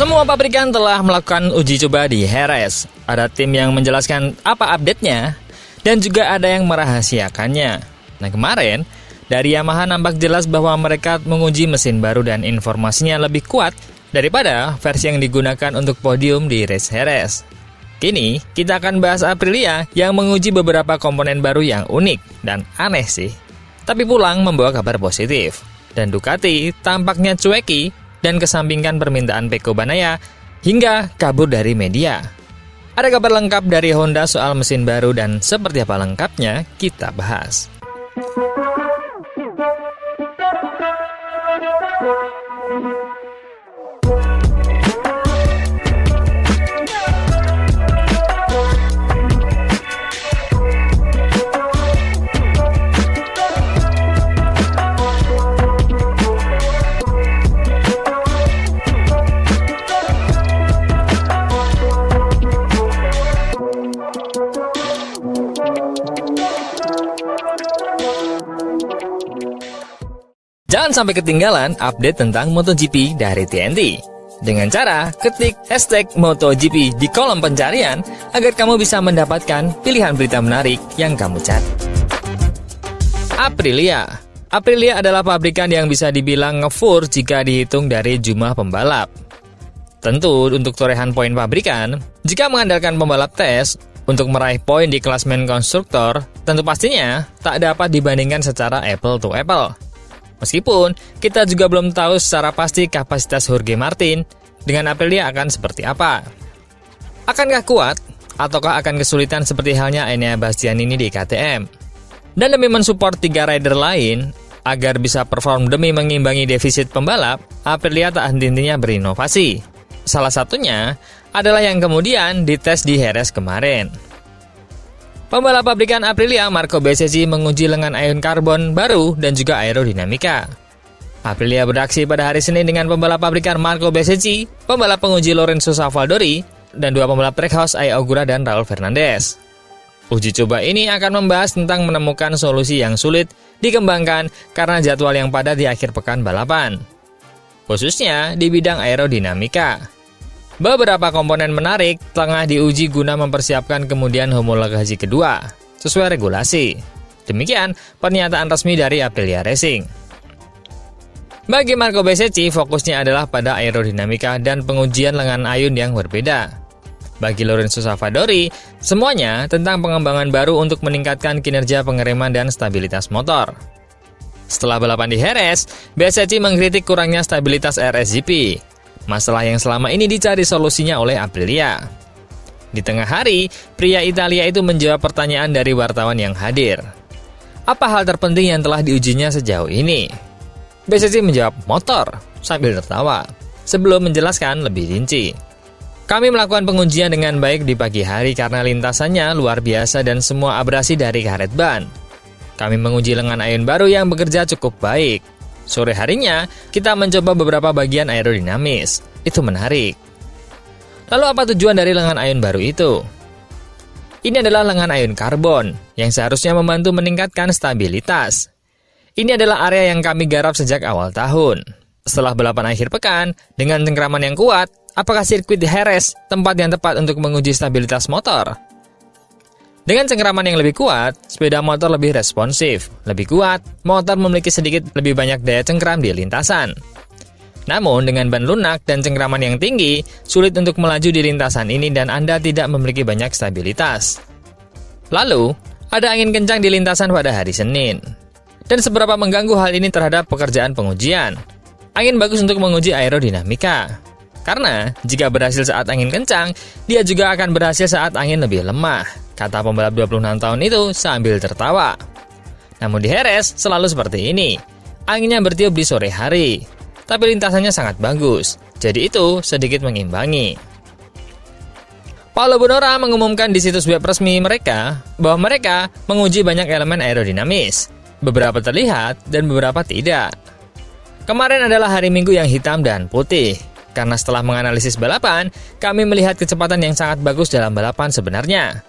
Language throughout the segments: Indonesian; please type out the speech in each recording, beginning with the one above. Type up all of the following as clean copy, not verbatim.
Semua pabrikan telah melakukan uji coba di Jerez. Ada tim yang menjelaskan apa update-nya, dan juga ada yang merahasiakannya. Nah kemarin, dari Yamaha nampak jelas bahwa mereka menguji mesin baru dan informasinya lebih kuat daripada versi yang digunakan untuk podium di race Jerez. Kini, kita akan bahas Aprilia yang menguji beberapa komponen baru yang unik dan aneh sih. Tapi pulang membawa kabar positif. Dan Ducati tampaknya cueki dan kesampingkan permintaan Pecco Bagnaia hingga kabur dari media. Ada kabar lengkap dari Honda soal mesin baru dan seperti apa lengkapnya kita bahas. Jangan sampai ketinggalan update tentang MotoGP dari TNT. Dengan cara ketik hashtag MotoGP di kolom pencarian agar kamu bisa mendapatkan pilihan berita menarik yang kamu cari. Aprilia adalah pabrikan yang bisa dibilang ngefur jika dihitung dari jumlah pembalap. Tentu untuk torehan poin pabrikan, jika mengandalkan pembalap tes untuk meraih poin di klasmen konstruktor, tentu pastinya tak dapat dibandingkan secara apple to apple. Meskipun kita juga belum tahu secara pasti kapasitas Jorge Martin dengan Aprilia akan seperti apa. Akankah kuat ataukah akan kesulitan seperti halnya Enea Bastianini di KTM? Dan demi mensupport 3 rider lain agar bisa perform demi mengimbangi defisit pembalap, Aprilia tak henti-hentinya berinovasi. Salah satunya adalah yang kemudian dites di Jerez kemarin. Pembalap pabrikan Aprilia, Marco Bezzecchi, menguji lengan ion karbon baru dan juga aerodinamika. Aprilia beraksi pada hari Senin dengan pembalap pabrikan Marco Bezzecchi, pembalap penguji Lorenzo Savadori, dan 2 pembalap Trackhouse Ai Ogura dan Raul Fernandez. Uji coba ini akan membahas tentang menemukan solusi yang sulit dikembangkan karena jadwal yang padat di akhir pekan balapan, khususnya di bidang aerodinamika. Beberapa komponen menarik tengah diuji guna mempersiapkan kemudian homologasi kedua, sesuai regulasi. Demikian pernyataan resmi dari Aprilia Racing. Bagi Marco Bezzecchi, fokusnya adalah pada aerodinamika dan pengujian lengan ayun yang berbeda. Bagi Lorenzo Savadori, semuanya tentang pengembangan baru untuk meningkatkan kinerja pengereman dan stabilitas motor. Setelah balapan di Jerez, Bezzecchi mengkritik kurangnya stabilitas RSGP. Masalah yang selama ini dicari solusinya oleh Aprilia. Di tengah hari, pria Italia itu menjawab pertanyaan dari wartawan yang hadir. Apa hal terpenting yang telah diujinya sejauh ini? Bezzecchi menjawab motor sambil tertawa, sebelum menjelaskan lebih rinci. Kami melakukan pengujian dengan baik di pagi hari karena lintasannya luar biasa dan semua abrasi dari karet ban. Kami menguji lengan ayun baru yang bekerja cukup baik. Sore harinya, kita mencoba beberapa bagian aerodinamis. Itu menarik. Lalu apa tujuan dari lengan ayun baru itu? Ini adalah lengan ayun karbon, yang seharusnya membantu meningkatkan stabilitas. Ini adalah area yang kami garap sejak awal tahun. Setelah balapan akhir pekan, dengan cengkraman yang kuat, apakah sirkuit Jerez tempat yang tepat untuk menguji stabilitas motor? Dengan cengkraman yang lebih kuat, sepeda motor lebih responsif. Lebih kuat, motor memiliki sedikit lebih banyak daya cengkram di lintasan. Namun, dengan ban lunak dan cengkraman yang tinggi, sulit untuk melaju di lintasan ini dan Anda tidak memiliki banyak stabilitas. Lalu, ada angin kencang di lintasan pada hari Senin. Dan seberapa mengganggu hal ini terhadap pekerjaan pengujian? Angin bagus untuk menguji aerodinamika. Karena, jika berhasil saat angin kencang, dia juga akan berhasil saat angin lebih lemah, kata pembalap 26 tahun itu sambil tertawa. Namun di Jerez selalu seperti ini. Anginnya bertiup di sore hari, tapi lintasannya sangat bagus, jadi itu sedikit mengimbangi. Paulo Bonora mengumumkan di situs web resmi mereka bahwa mereka menguji banyak elemen aerodinamis. Beberapa terlihat dan beberapa tidak. Kemarin adalah hari Minggu yang hitam dan putih. Karena setelah menganalisis balapan, kami melihat kecepatan yang sangat bagus dalam balapan sebenarnya.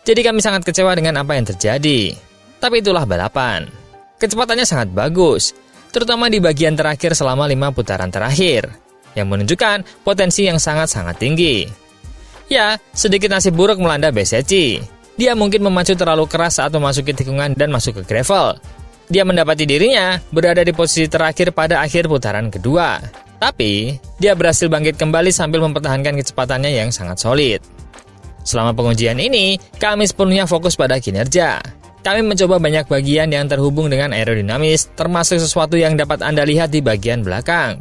Jadi kami sangat kecewa dengan apa yang terjadi. Tapi itulah balapan. Kecepatannya sangat bagus, terutama di bagian terakhir selama 5 putaran terakhir. yang menunjukkan potensi yang sangat-sangat tinggi. Ya, sedikit nasib buruk melanda Bezzecchi. Dia mungkin memacu terlalu keras saat memasuki tikungan dan masuk ke gravel. Dia mendapati dirinya berada di posisi terakhir pada akhir putaran kedua. Tapi, dia berhasil bangkit kembali sambil mempertahankan kecepatannya yang sangat solid. Selama pengujian ini, kami sepenuhnya fokus pada kinerja. Kami mencoba banyak bagian yang terhubung dengan aerodinamis, termasuk sesuatu yang dapat Anda lihat di bagian belakang.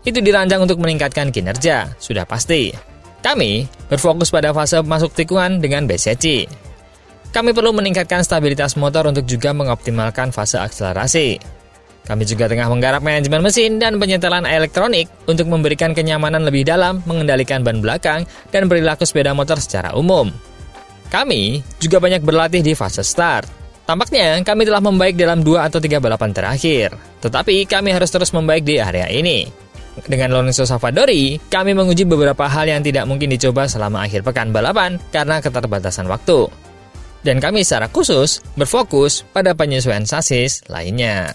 Itu dirancang untuk meningkatkan kinerja, sudah pasti. Kami berfokus pada fase masuk tikungan dengan Bezzecchi. Kami perlu meningkatkan stabilitas motor untuk juga mengoptimalkan fase akselerasi. Kami juga tengah menggarap manajemen mesin dan penyetelan elektronik untuk memberikan kenyamanan lebih dalam mengendalikan ban belakang dan perilaku sepeda motor secara umum. Kami juga banyak berlatih di fase start. Tampaknya kami telah membaik dalam 2 atau 3 balapan terakhir, tetapi kami harus terus membaik di area ini. Dengan Lorenzo Savadori, kami menguji beberapa hal yang tidak mungkin dicoba selama akhir pekan balapan karena keterbatasan waktu. Dan kami secara khusus berfokus pada penyesuaian sasis lainnya.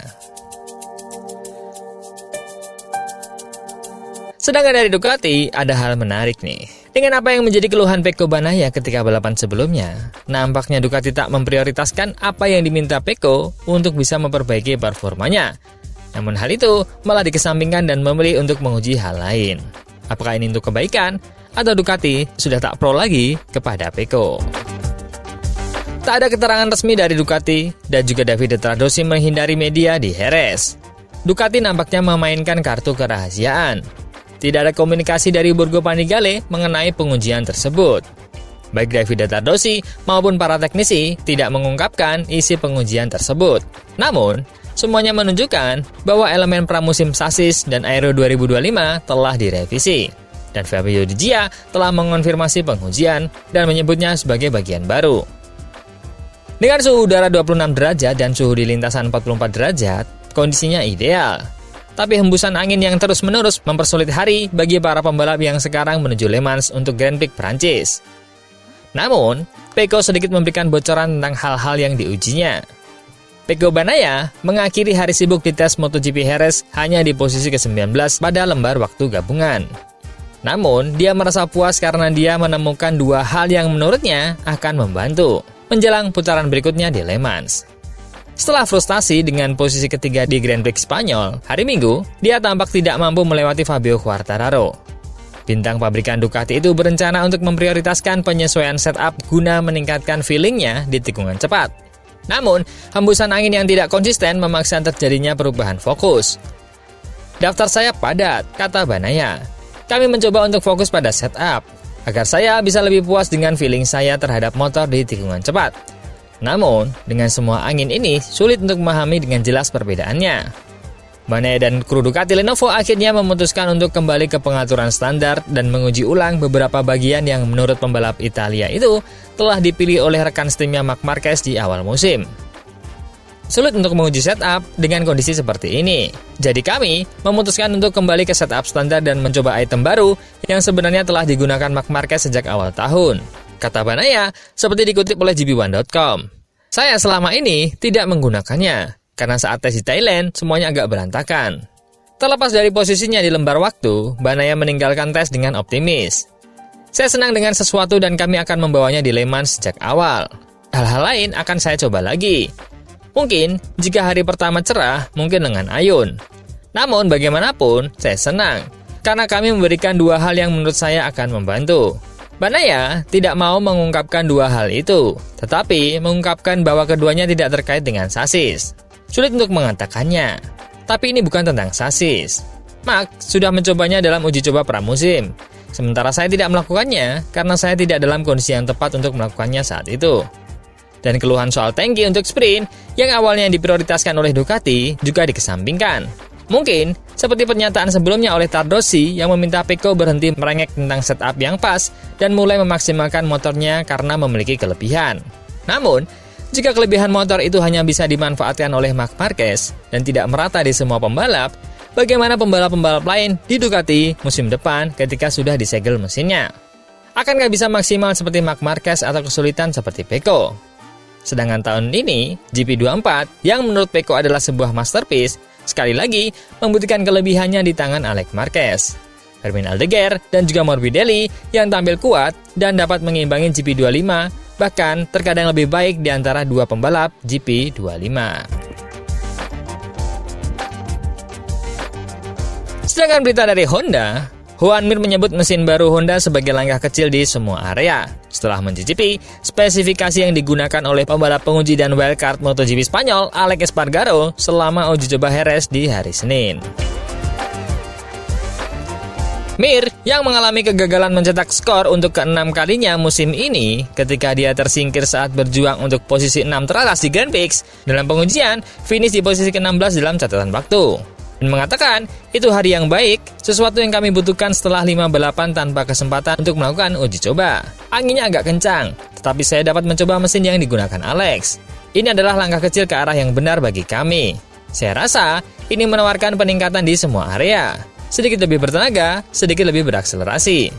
Sedangkan dari Ducati, ada hal menarik nih. Dengan apa yang menjadi keluhan Pecco Bagnaia ketika balapan sebelumnya, nampaknya Ducati tak memprioritaskan apa yang diminta Pecco untuk bisa memperbaiki performanya. Namun hal itu malah dikesampingkan dan memilih untuk menguji hal lain. Apakah ini untuk kebaikan, atau Ducati sudah tak pro lagi kepada Pecco? Tak ada keterangan resmi dari Ducati, dan juga Davide Tradosi menghindari media di Jerez. Ducati nampaknya memainkan kartu kerahasiaan. Tidak ada komunikasi dari Borgo Panigale mengenai pengujian tersebut. Baik Davide Tradosi maupun para teknisi tidak mengungkapkan isi pengujian tersebut. Namun, semuanya menunjukkan bahwa elemen pramusim sasis dan Aero 2025 telah direvisi. Dan Fabio Di Gia telah mengonfirmasi pengujian dan menyebutnya sebagai bagian baru. Dengan suhu udara 26 derajat dan suhu di lintasan 44 derajat, kondisinya ideal. Tapi hembusan angin yang terus-menerus mempersulit hari bagi para pembalap yang sekarang menuju Le Mans untuk Grand Prix Prancis. Namun, Pecco sedikit memberikan bocoran tentang hal-hal yang diujinya. Pecco Bagnaia mengakhiri hari sibuk di tes MotoGP Jerez hanya di posisi ke-19 pada lembar waktu gabungan. Namun, dia merasa puas karena dia menemukan 2 hal yang menurutnya akan membantu menjelang putaran berikutnya di Le Mans. Setelah frustasi dengan posisi ketiga di Grand Prix Spanyol, hari Minggu, dia tampak tidak mampu melewati Fabio Quartararo. Bintang pabrikan Ducati itu berencana untuk memprioritaskan penyesuaian setup guna meningkatkan feelingnya di tikungan cepat. Namun, hembusan angin yang tidak konsisten memaksa terjadinya perubahan fokus. Daftar saya padat, kata Bagnaia. Kami mencoba untuk fokus pada setup, agar saya bisa lebih puas dengan feeling saya terhadap motor di tikungan cepat. Namun, dengan semua angin ini, sulit untuk memahami dengan jelas perbedaannya. Bagnaia dan kru Ducati Lenovo akhirnya memutuskan untuk kembali ke pengaturan standar dan menguji ulang beberapa bagian yang menurut pembalap Italia itu telah dipilih oleh rekan setimnya Marc Marquez di awal musim. Sulit untuk menguji setup dengan kondisi seperti ini. Jadi kami memutuskan untuk kembali ke setup standar dan mencoba item baru yang sebenarnya telah digunakan Marc Marquez sejak awal tahun. Kata Bagnaia, seperti dikutip oleh gp1.com. Saya selama ini tidak menggunakannya, karena saat tes di Thailand semuanya agak berantakan. Terlepas dari posisinya di lembar waktu, Bagnaia meninggalkan tes dengan optimis. Saya senang dengan sesuatu dan kami akan membawanya di Le Mans sejak awal. Hal-hal lain akan saya coba lagi. Mungkin jika hari pertama cerah, mungkin dengan ayun. Namun bagaimanapun, saya senang, karena kami memberikan 2 hal yang menurut saya akan membantu. Bagnaia tidak mau mengungkapkan 2 hal itu, tetapi mengungkapkan bahwa keduanya tidak terkait dengan sasis. Sulit untuk mengatakannya, tapi ini bukan tentang sasis. Marc sudah mencobanya dalam uji coba pramusim, sementara saya tidak melakukannya karena saya tidak dalam kondisi yang tepat untuk melakukannya saat itu. Dan keluhan soal tangki untuk sprint yang awalnya diprioritaskan oleh Ducati juga dikesampingkan. Mungkin seperti pernyataan sebelumnya oleh Tradosi yang meminta Pecco berhenti merengek tentang setup yang pas dan mulai memaksimalkan motornya karena memiliki kelebihan. Namun, jika kelebihan motor itu hanya bisa dimanfaatkan oleh Marc Marquez dan tidak merata di semua pembalap, bagaimana pembalap-pembalap lain di Ducati musim depan ketika sudah disegel mesinnya? Akankah bisa maksimal seperti Marc Marquez atau kesulitan seperti Pecco? Sedangkan tahun ini, GP24 yang menurut Pecco adalah sebuah masterpiece, sekali lagi membuktikan kelebihannya di tangan Alex Marquez. Hermine Aldeguer, dan juga Morbidelli yang tampil kuat dan dapat mengimbangin GP25, bahkan terkadang lebih baik di antara dua pembalap GP25. Sedangkan berita dari Honda, Joan Mir menyebut mesin baru Honda sebagai langkah kecil di semua area setelah mencicipi spesifikasi yang digunakan oleh pembalap penguji dan wildcard MotoGP Spanyol Alex Espargaro selama uji coba Jerez di hari Senin. Mir yang mengalami kegagalan mencetak skor untuk ke-6 kalinya musim ini ketika dia tersingkir saat berjuang untuk posisi 6 teratas di Grand Prix dalam pengujian, finish di posisi ke-16 dalam catatan waktu. Dan mengatakan, itu hari yang baik, sesuatu yang kami butuhkan setelah 5 balapan tanpa kesempatan untuk melakukan uji coba. Anginnya agak kencang, tetapi saya dapat mencoba mesin yang digunakan Alex. Ini adalah langkah kecil ke arah yang benar bagi kami. Saya rasa ini menawarkan peningkatan di semua area. Sedikit lebih bertenaga, sedikit lebih berakselerasi.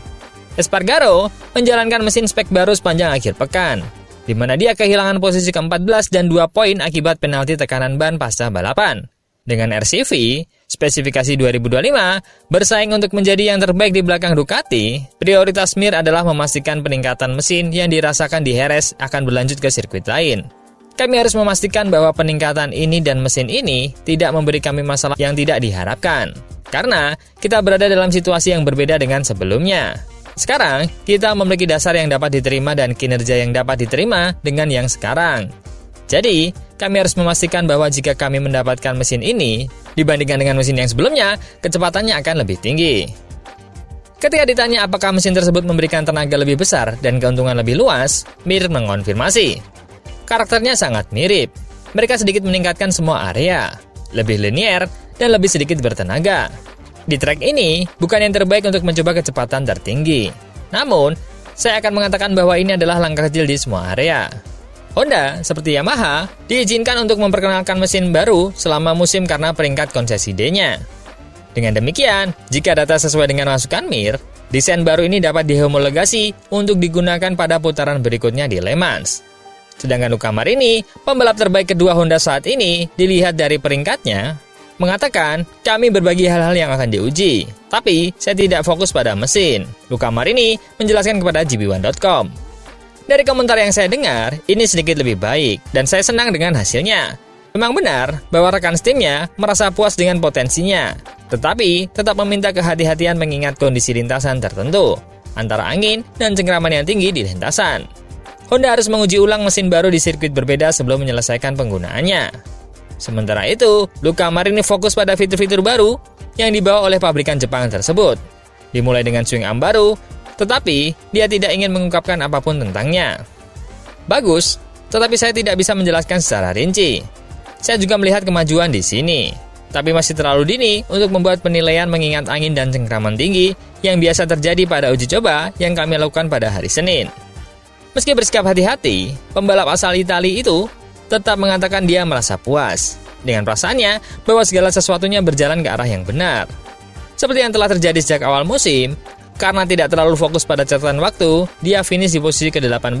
Espargaro menjalankan mesin spek baru sepanjang akhir pekan, di mana dia kehilangan posisi ke-14 dan 2 poin akibat penalti tekanan ban pasca balapan. Dengan RCV, spesifikasi 2025, bersaing untuk menjadi yang terbaik di belakang Ducati, prioritas Mir adalah memastikan peningkatan mesin yang dirasakan di Jerez akan berlanjut ke sirkuit lain. Kami harus memastikan bahwa peningkatan ini dan mesin ini tidak memberi kami masalah yang tidak diharapkan. Karena kita berada dalam situasi yang berbeda dengan sebelumnya. Sekarang, kita memiliki dasar yang dapat diterima dan kinerja yang dapat diterima dengan yang sekarang. Jadi, kami harus memastikan bahwa jika kami mendapatkan mesin ini, dibandingkan dengan mesin yang sebelumnya, kecepatannya akan lebih tinggi. Ketika ditanya apakah mesin tersebut memberikan tenaga lebih besar dan keuntungan lebih luas, Mir mengonfirmasi. Karakternya sangat mirip. Mereka sedikit meningkatkan semua area, lebih linier, dan lebih sedikit bertenaga. Di track ini, bukan yang terbaik untuk mencoba kecepatan tertinggi. Namun, saya akan mengatakan bahwa ini adalah langkah kecil di semua area. Honda, seperti Yamaha, diizinkan untuk memperkenalkan mesin baru selama musim karena peringkat konsesi D-nya. Dengan demikian, jika data sesuai dengan masukan Mir, desain baru ini dapat dihomologasi untuk digunakan pada putaran berikutnya di Le Mans. Sedangkan Luca Marini, pembalap terbaik kedua Honda saat ini, dilihat dari peringkatnya, mengatakan, kami berbagi hal-hal yang akan diuji, tapi saya tidak fokus pada mesin. Luca Marini menjelaskan kepada gp1.com. Dari komentar yang saya dengar, ini sedikit lebih baik, dan saya senang dengan hasilnya. Memang benar bahwa rekan timnya merasa puas dengan potensinya, tetapi tetap meminta kehati-hatian mengingat kondisi lintasan tertentu, antara angin dan cengkraman yang tinggi di lintasan. Honda harus menguji ulang mesin baru di sirkuit berbeda sebelum menyelesaikan penggunaannya. Sementara itu, Luca Marini fokus pada fitur-fitur baru yang dibawa oleh pabrikan Jepang tersebut. Dimulai dengan swing arm baru, tetapi dia tidak ingin mengungkapkan apapun tentangnya. Bagus, tetapi saya tidak bisa menjelaskan secara rinci. Saya juga melihat kemajuan di sini, tapi masih terlalu dini untuk membuat penilaian mengingat angin dan cengkraman tinggi yang biasa terjadi pada uji coba yang kami lakukan pada hari Senin. Meski bersikap hati-hati, pembalap asal Italia itu tetap mengatakan dia merasa puas dengan perasaannya bahwa segala sesuatunya berjalan ke arah yang benar. Seperti yang telah terjadi sejak awal musim, karena tidak terlalu fokus pada catatan waktu, dia finish di posisi ke-18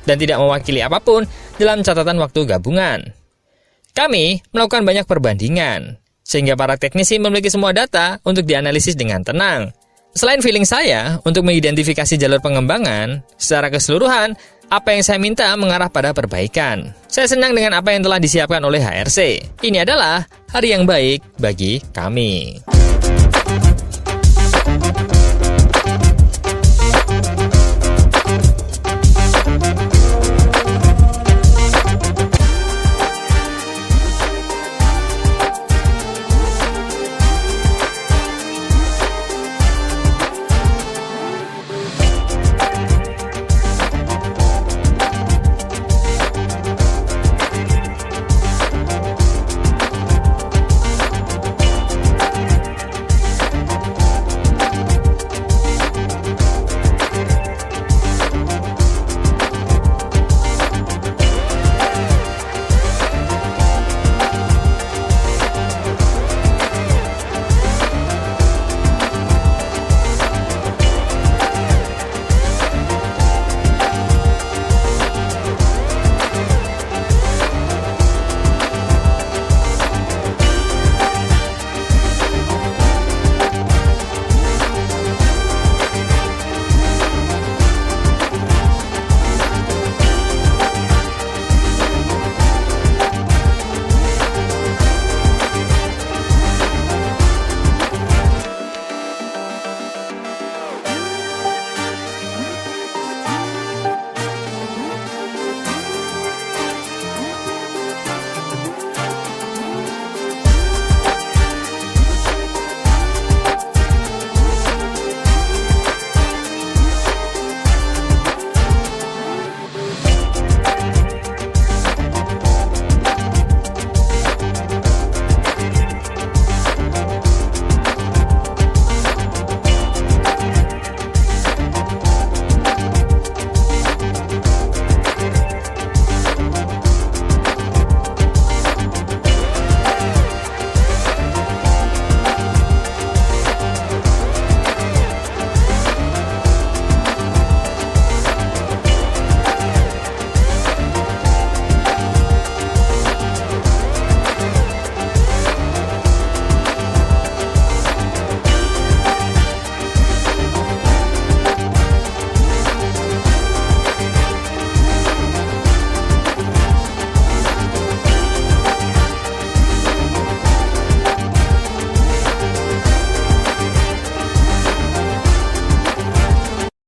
dan tidak mewakili apapun dalam catatan waktu gabungan. Kami melakukan banyak perbandingan, sehingga para teknisi memiliki semua data untuk dianalisis dengan tenang. Selain feeling saya untuk mengidentifikasi jalur pengembangan, secara keseluruhan, apa yang saya minta mengarah pada perbaikan. Saya senang dengan apa yang telah disiapkan oleh HRC. Ini adalah hari yang baik bagi kami.